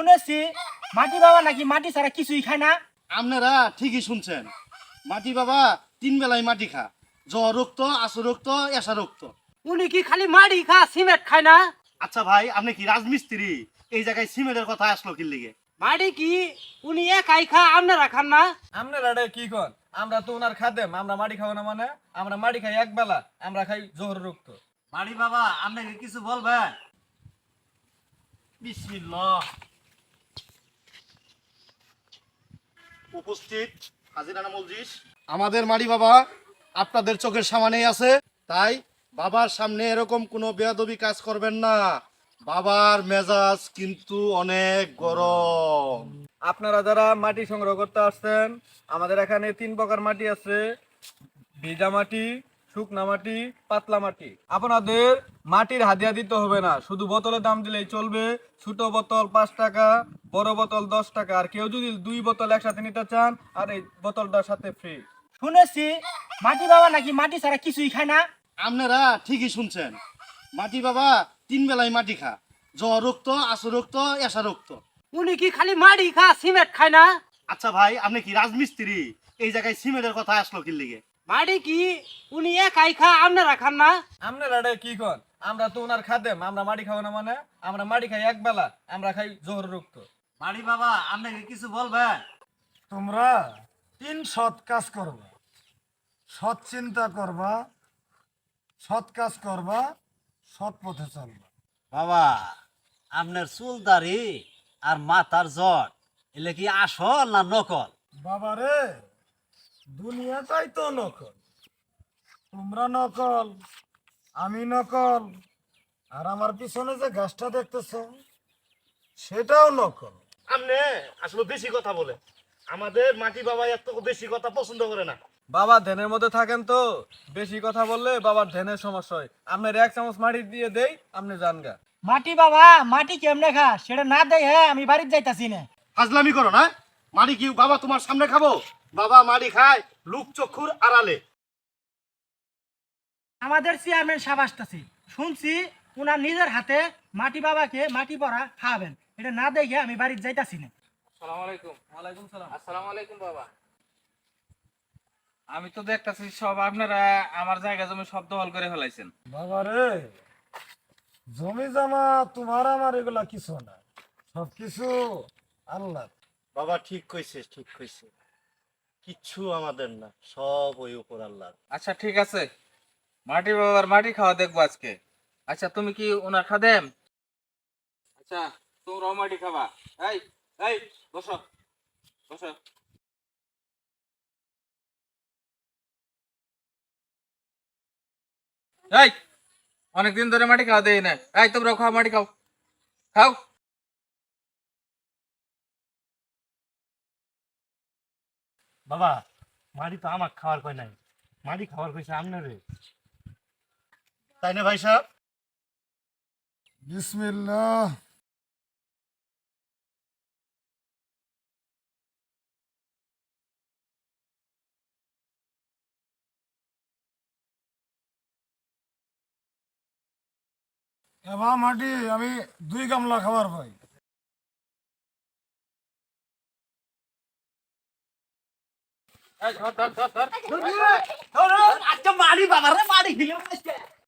শুনেছি মাটি বাবা নাকি মাটি ছাড়া কিছুই খায় না। আপনারা ঠিকই শুনছেন। মাটি বাবা 3 বেলায় মাটি খা, জ্বর রক্ত, আসর রক্ত, এসা রক্ত। উনি কি খালি মাটি খা সিমেন্ট খায় না? আচ্ছা ভাই, আপনি কি রাজমিস্ত্রি? এই জায়গায় সিমেন্টের কথা আসলো কি লিগে? মাটি কি উনি একাই খা আপনারা খান না? আপনারা এটা কি কন? আমরা তো ওনার খাদেম, আমরা মাটি খাবো না মানে? আমরা মাটি খাই এক বেলা, আমরা খাই জোহর রক্ত। মাটি বাবা, আপনি কি কিছু বলবেন? বিসমিল্লাহ। উপস্থিত হাজিরানা মজলিস, আমাদের মাটি বাবা আপনাদের চোখের সামনেই আছে, তাই বাবার সামনে এরকম কোনো বেয়াদবি কাজ করবেন না। বাবার মেজাজ কিন্তু অনেক গরম। আপনারা যারা মাটি সংগ্রহ করতে আসছেন, আমাদের এখানে 3 প্রকার মাটি আছে: ভিজা মাটি, শুকনা মাটি, পাতলা মাটি। আপনাদের মাটির হাদিয়া দিতে হবে না, শুধু বোতলের দাম দিলেই চলবে। ছোট বোতল 5 টাকা, বড় বোতল 10 টাকা। আর কেউ যদি 2 বোতল একসাথে নিতে চান, আর এই বোতলটার সাথে ফ্রি। শুনেছি মাটি বাবা নাকি মাটি ছাড়া কিছুই খায় না। আপনারা ঠিকই শুনছেন। মাটি বাবা 3 বেলায় মাটি খা, জ্বর রক্ত, আসর রক্ত, এসা রক্ত। উনি কি খালি মাটি খা সিমেন্ট খায় না? আচ্ছা ভাই, আপনি কি রাজমিস্ত্রি? এই জায়গায় সিমেন্টের কথা আসলো কি লিগে? মাটি কি উনি একাই খা আপনারা খান না? আপনারা এটা কি কন? আমরা তো ওনার খাদেম, আমরা মাটি খাবো না মানে? আমরা মাটি খাই এক বেলা, আমরা খাই জোহর রক্ত। মাটি বাবা, আপনি কি কিছু বলবেন? তোমরা 3 সৎ কাজ করবা, সৎ চিন্তা করবা, সৎ কাজ করবা, সৎ পথে চলবা। বাবা, আপনার চুল দাড়ি আর মাথার জট এলে কি আসল না নকল? বাবারে, দুনিয়াটাই তো নকল। তোমরা নকল, আমি নকল, আর আমার পিছনে যে গাছটা দেখতেছ সেটাও নকল। আপনি আসলে বেশি কথা বলে। আমাদের মাটি বাবা এত বেশি কথা পছন্দ করে না। বাবা ধ্যানের মধ্যে থাকেন তো, বেশি কথা বললে বাবার ধ্যানের সমস্যা হয়। আপনার 1 চামচ মাটি দিয়ে দেই, আপনি জান গা। মাটি বাবা মাটি কেমনে খা সেটা না দেয় হ্যাঁ আমি বাড়িতে যাইতাছি না। ফাজলামি করো না। মাটি কি বাবা তোমার সামনে খাবো? বাবা মাটি খায় লুক চক্ষুর আড়ালে। আমাদের চেয়ারম্যান সাহেব আসতাছি, শুনছি উনার নিজের হাতে মাটি বাবাকে মাটি পড়া খাওয়াবেন, এটা না দেখে আমি বাড়িতে যাইতাছি না। আসসালামু আলাইকুম। ওয়ালাইকুম সালাম। আসসালামু আলাইকুম বাবা। আমি তো দেখতাছি সব আপনারা আমার জায়গা জমি সব দখল করে ফেলাইছেন। বাবারে, জমি জমা তোমার আমার এগুলা কিছু না, সব কিছু আল্লাহ। বাবা ঠিক কইছে, ঠিক কইছে। কিচ্ছু আমাদের না, সব ওই উপর আল্লাহ। আচ্ছা ঠিক আছে, মাটি বাবার মাটি খাওয়া দেখবো আজকে। আচ্ছা তুমি কি ওনার খাদেম? আচ্ছা তোমরাও মাটি খাবা। এই এই বসো বসো। এই অনেকদিন ধরে মাটি খাওয়া দেই না। এই তোমরাও খাও, মাটি খাও, খাও। বাবা, মাটি তো আমার খাওয়ার কয় নাই, মাটি খাওয়ার কইছে আপনারে, তাই না ভাই সাহেব? বিসমিল্লাহ। এবার মাটি আমি 2 গামলা খাবার পাই। এই ধর ধর ধর ধর। আচ্ছা মাটি বাবা রে মাটি